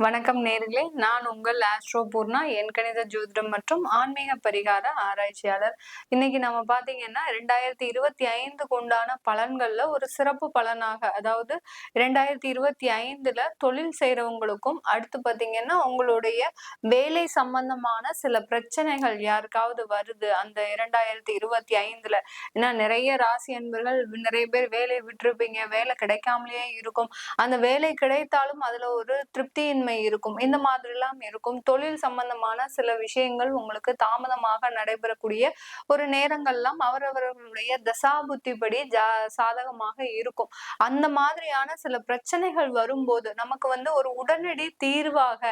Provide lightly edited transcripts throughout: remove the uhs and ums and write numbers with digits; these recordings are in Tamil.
வணக்கம் நேர்களே, நான் உங்கள் ஆஸ்ட்ரோ பூர்ணா, எண்கணித ஜோதிடம் மற்றும் ஆன்மீக பரிகார ஆராய்ச்சியாளர். இன்னைக்கு நம்ம பாத்தீங்கன்னா 2025க்கு உண்டான பலன்கள்ல ஒரு சிறப்பு பலனாக, அதாவது 2025ல தொழில் செய்யறவங்களுக்கும், அடுத்து பாத்தீங்கன்னா உங்களுடைய வேலை சம்பந்தமான சில பிரச்சனைகள் யாருக்காவது வருது அந்த 2025ல. ஏன்னா நிறைய ராசி அன்பர்கள் நிறைய பேர் வேலையை விட்டுருப்பீங்க, வேலை கிடைக்காமலேயே இருக்கும். அந்த வேலை கிடைத்தாலும் அதுல ஒரு திருப்தியின்மை இருக்கும். இந்த மாதிரி எல்லாம் இருக்கும். தொழில் சம்பந்தமான சில விஷயங்கள் உங்களுக்கு தாமதமாக நடைபெறக்கூடிய ஒரு நேரங்கள்லாம் அவரவர்களுடைய தசாபுத்திப்படி சாதகமாக இருக்கும். அந்த மாதிரியான சில பிரச்சனைகள் வரும்போது நமக்கு ஒரு உடனடி தீர்வாக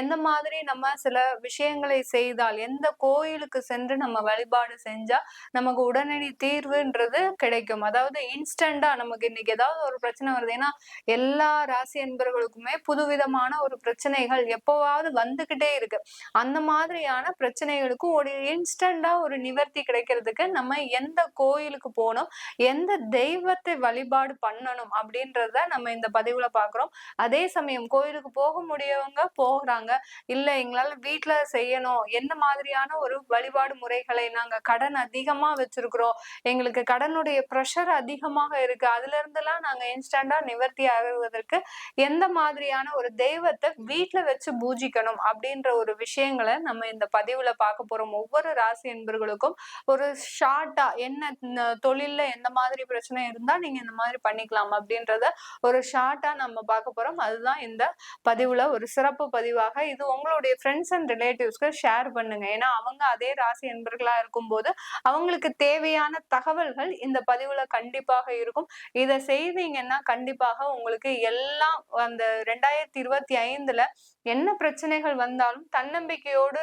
எந்த மாதிரி நம்ம சில விஷயங்களை செய்தால், எந்த கோயிலுக்கு சென்று நம்ம வழிபாடு செஞ்சா நமக்கு உடனடி தீர்வுன்றது கிடைக்கும். அதாவது இன்ஸ்டண்டா நமக்கு இன்னைக்கு ஏதாவது ஒரு பிரச்சனை வருது. ஏன்னா எல்லா ராசி என்பர்களுக்குமே புதுவிதமான ஒரு பிரச்சனைகள் எப்பவாவது வந்துகிட்டே இருக்கு. அந்த மாதிரியான பிரச்சனைகளுக்கு ஒரு இன்ஸ்டண்டா ஒரு நிவர்த்தி கிடைக்கிறதுக்கு நம்ம எந்த கோயிலுக்கு போகணும், எந்த தெய்வத்தை வழிபாடு பண்ணணும் அப்படின்றத நம்ம இந்த பதிவுல பாக்குறோம். அதே சமயம் கோயிலுக்கு போக முடியவங்க போகிறாங்க, இல்ல எங்களால வீட்டுல செய்யணும், என்ன மாதிரியான ஒரு வழிபாடு முறைகளை, நாங்க கடன் அதிகமா வச்சிருக்கிறோம், எங்களுக்கு கடனுடைய பிரஷர் அதிகமாக இருக்கு, அதுல இருந்தெல்லாம் நாங்க இன்ஸ்டண்டா நிவர்த்தி ஆகுவதற்கு எந்த மாதிரியான ஒரு தெய்வத்தை வீட்டுல வச்சு பூஜிக்கணும் அப்படின்ற ஒரு விஷயங்களை நம்ம இந்த பதிவுல பார்க்க போறோம். ஒவ்வொரு ராசி என்பர்களுக்கும் ஒரு ஷார்ட்டா என்ன தொழில்ல எந்த மாதிரி பிரச்சனை இருந்தா நீங்க இந்த மாதிரி பண்ணிக்கலாம் அப்படின்றத ஒரு ஷார்ட்டா நம்ம பார்க்க போறோம். அதுதான் இந்த பதிவுல ஒரு சிறப்பு பதிவாக. இது உங்களுடைய ஃப்ரெண்ட்ஸ் அண்ட் ரிலேட்டிவ்ஸ்க்கு ஷேர் பண்ணுங்க. ஏன்னா அவங்க அதே ராசி என்பர்களா இருக்கும்போது அவங்களுக்கு தேவையான தகவல்கள் இந்த பதிவுல கண்டிப்பாக இருக்கும். இதை செய்தீங்கன்னா கண்டிப்பாக உங்களுக்கு எல்லாம் அந்த 2025ல என்ன பிரச்சனைகள் வந்தாலும் தன்னம்பிக்கையோடு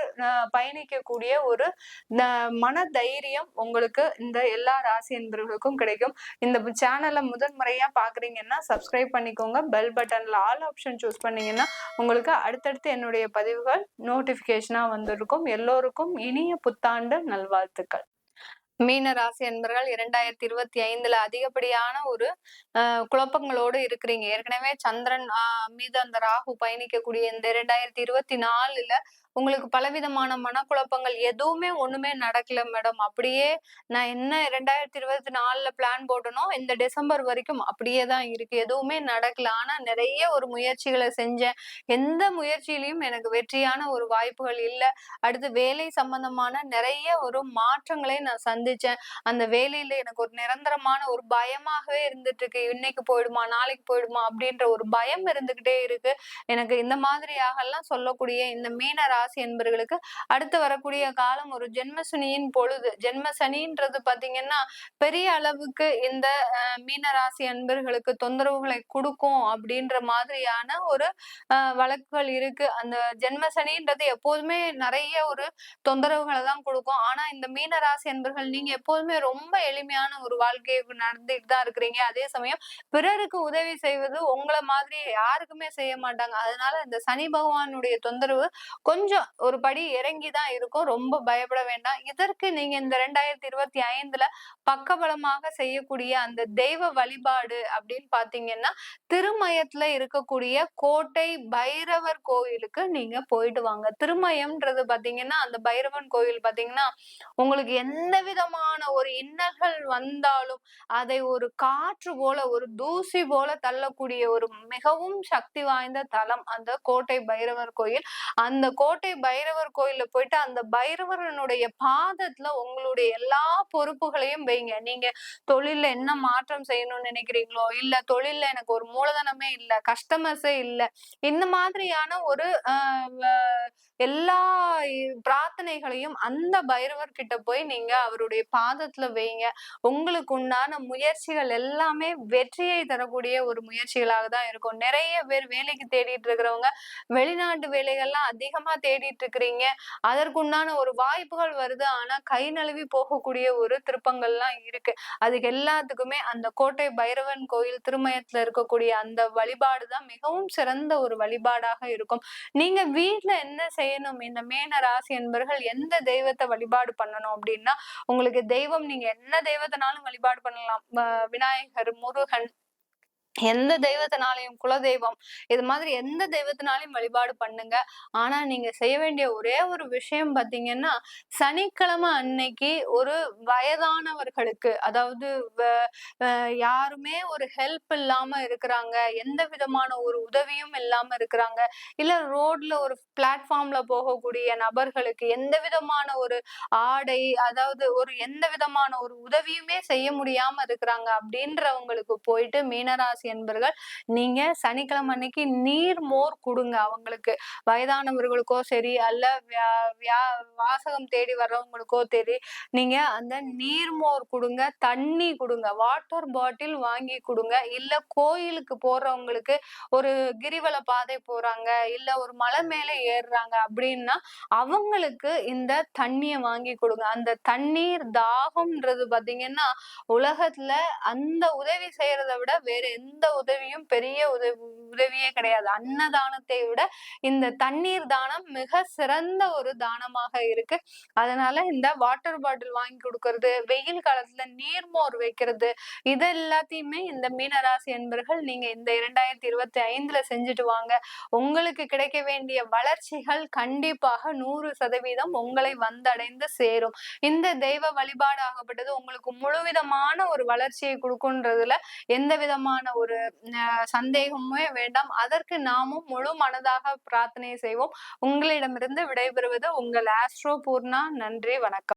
பயணிக்கக்கூடிய ஒரு மன தைரியம் உங்களுக்கு இந்த எல்லா ராசி என்பவர்களுக்கும் கிடைக்கும். இந்த சேனலை முதன்முறையா பாக்குறீங்கன்னா சப்ஸ்கிரைப் பண்ணிக்கோங்க. பெல் பட்டன்ல ஆல் ஆப்ஷன் சூஸ் பண்ணீங்கன்னா உங்களுக்கு அடுத்தடுத்து என்னுடைய பதிவுகள் நோட்டிபிகேஷனா வந்திருக்கும். எல்லோருக்கும் இனிய புத்தாண்டு நல்வாழ்த்துக்கள். மீன ராசி அன்பர்கள் 2025ல அதிகப்படியான ஒரு குழப்பங்களோடு இருக்கிறீங்க. ஏற்கனவே சந்திரன் மீது அந்த ராகு பயணிக்கக்கூடிய இந்த 2024ல உங்களுக்கு பலவிதமான மனக்குழப்பங்கள், எதுவுமே ஒண்ணுமே நடக்கல மேடம், அப்படியே நான் என்ன 2024ல பிளான் போட்டணும் இந்த டிசம்பர் வரைக்கும் அப்படியே தான் இருக்கு, எதுவுமே நடக்கல. ஆனா நிறைய ஒரு முயற்சிகளை செஞ்சேன், எந்த முயற்சியிலையும் எனக்கு வெற்றியான ஒரு வாய்ப்புகள் இல்லை. அடுத்து வேலை சம்பந்தமான நிறைய ஒரு மாற்றங்களை நான் சந்திச்சேன். அந்த வேலையில எனக்கு ஒரு நிரந்தரமான ஒரு பயமாகவே இருந்துட்டு இருக்கு. இன்னைக்கு போயிடுமா, நாளைக்கு போயிடுமா அப்படின்ற ஒரு பயம் இருந்துகிட்டே இருக்கு. எனக்கு இந்த மாதிரியாக எல்லாம் சொல்லக்கூடிய இந்த மீன ராசி என்பர்களுக்கு அடுத்து வரக்கூடிய காலம் ஒரு ஜென்மசனியின் பொழுது. ஜென்மசனின்றது பாத்தீங்கன்னா பெரிய அளவுக்கு இந்த மீன ராசி அன்பர்களுக்கு தொந்தரவுகளை கொடுக்கும் அப்படின்ற மாதிரியான ஒரு வழக்குகள் இருக்கு. அந்த ஜென்மசனின்றது எப்போதுமே நிறைய ஒரு தொந்தரவுகளை தான் கொடுக்கும். ஆனா இந்த மீன ராசி அன்பர்கள் நீங்க எப்போதுமே ரொம்ப எளிமையான ஒரு வாழ்க்கையை நடந்துட்டு தான் இருக்கிறீங்க. அதே சமயம் பிறருக்கு உதவி செய்வது உங்களை மாதிரி யாருக்குமே செய்ய மாட்டாங்க. அதனால இந்த சனி பகவானுடைய தொந்தரவு கொஞ்சம் ஒரு படி இறங்கிதான் இருக்கும். ரொம்ப பயப்பட வேண்டாம். இதற்கு நீங்க இந்த 2025ல பக்கபலமாக செய்யக்கூடிய அந்த தெய்வ வழிபாடு அப்படின்னு பாத்தீங்கன்னா திருமயத்துல இருக்கக்கூடிய கோட்டை பைரவர் கோயிலுக்கு நீங்க போயிட்டு வாங்க. திருமயம்ன்றது பாத்தீங்கன்னா அந்த பைரவன் கோயில் பாத்தீங்கன்னா உங்களுக்கு எந்த விதமான ஒரு இன்னல்கள் வந்தாலும் அதை ஒரு காற்று போல, ஒரு தூசி போல தள்ளக்கூடிய ஒரு மிகவும் சக்தி வாய்ந்த தலம் அந்த கோட்டை பைரவர் கோயில். அந்த கோட்டை பைரவர் கோயில்ல போயிட்டு அந்த பைரவரனுடைய பாதத்துல உங்களுடைய எல்லா பொறுப்புகளையும் வைங்க. நீங்க தொழில்ல என்ன மாற்றம் செய்யணும்னு நினைக்கிறீங்களோ, இல்ல தொழில்ல எனக்கு ஒரு மூலதனமே இல்ல, கஸ்டமர்ஸே இல்ல, இந்த மாதிரியான ஒரு எல்லா பிரார்த்தனைகளையும் அந்த பைரவர் கிட்ட போய் நீங்க அவருடைய பாதத்துல வைங்க. உங்களுக்கு உண்டான முயற்சிகள் எல்லாமே வெற்றியை தரக்கூடிய ஒரு முயற்சிகளாக தான் இருக்கும். நிறைய பேர் வேலைக்கு தேடிட்டு இருக்கிறவங்க வெளிநாட்டு வேலைகள்லாம் அதிகமா தேடிட்டு இருக்கிறீங்க. அதற்குண்டான ஒரு வாய்ப்புகள் வருது. ஆனா கை நழுவி போகக்கூடிய ஒரு திருப்பங்கள்லாம் இருக்கு. அதுக்கு எல்லாத்துக்குமே அந்த கோட்டை பைரவன் கோயில் திருமயத்துல இருக்கக்கூடிய அந்த வழிபாடு தான் மிகவும் சிறந்த ஒரு வழிபாடாக இருக்கும். நீங்க வீட்டுல என்ன செய்யணும், இந்த மேன ராசி என்பர்கள் எந்த தெய்வத்தை வழிபாடு பண்ணணும் அப்படின்னா, உங்களுக்கு தெய்வம் நீங்க என்ன தெய்வத்தினாலும் வழிபாடு பண்ணலாம். விநாயகர், முருகன், எந்த தெய்வத்தினாலையும் குலதெய்வம் இது மாதிரி எந்த தெய்வத்தினாலையும் வழிபாடு பண்ணுங்க. ஆனா நீங்க செய்ய வேண்டிய ஒரே ஒரு விஷயம் பாத்தீங்கன்னா, சனிக்கிழமை அன்னைக்கு ஒரு வயதானவர்களுக்கு, அதாவது யாருமே ஒரு ஹெல்ப் இல்லாம இருக்கிறாங்க, எந்த விதமான ஒரு உதவியும் இல்லாம இருக்கிறாங்க, இல்ல ரோட்ல ஒரு பிளாட்ஃபார்ம்ல போகக்கூடிய நபர்களுக்கு எந்த விதமான ஒரு ஆடை, அதாவது எந்த விதமான ஒரு உதவியுமே செய்ய முடியாம இருக்கிறாங்க அப்படின்றவங்களுக்கு போயிட்டு மீனராசி என்பர்கள் நீங்க சனிக்கிழமை அன்னைக்கு நீர் மோர் குடுங்க. அவங்களுக்கு வயதானவர்களுக்கோ சரி, அல்ல வாசகம் தேடி வர்றவங்களுக்கோ சரி, நீங்க அந்த நீர்மோர் குடுங்க, தண்ணி குடுங்க, வாட்டர் பாட்டில் வாங்கி குடுங்க. இல்ல கோயிலுக்கு போறவங்களுக்கு ஒரு கிரிவல பாதை போறாங்க, இல்ல ஒரு மலை மேல ஏறுறாங்க அப்படின்னா அவங்களுக்கு இந்த தண்ணிய வாங்கி கொடுங்க. அந்த தண்ணீர் தாகம்ன்றது பாத்தீங்கன்னா உலகத்துல அந்த உதவி செய்யறதை விட வேற எந்த உதவியும் பெரிய உதவியே கிடையாது. அன்னதானத்தை விட இந்த தண்ணீர் தானம் மிக சிறந்த ஒரு தானமாக இருக்கு. அதனால இந்த வாட்டர் பாட்டில் வாங்கி கொடுக்கறது, வெயில் காலத்துல நீர்மோர் வைக்கிறது, இது எல்லாத்தையுமே இந்த மீனராசி என்பர்கள் நீங்க இந்த 2025ல செஞ்சுட்டு வாங்க. உங்களுக்கு கிடைக்க வேண்டிய வளர்ச்சிகள் கண்டிப்பாக 100% உங்களை வந்தடைந்து சேரும். இந்த தெய்வ வழிபாடு ஆகப்பட்டது உங்களுக்கு முழுவிதமான ஒரு வளர்ச்சியை கொடுக்குன்றதுல எந்த விதமான ஒரு சந்தேகமே வேண்டாம். அதற்கு நாமும் முழு மனதாக பிரார்த்தனை செய்வோம். உங்களிடமிருந்து விடைபெறுவது உங்கள் ஆஸ்ட்ரோ பூர்ணா. நன்றி, வணக்கம்.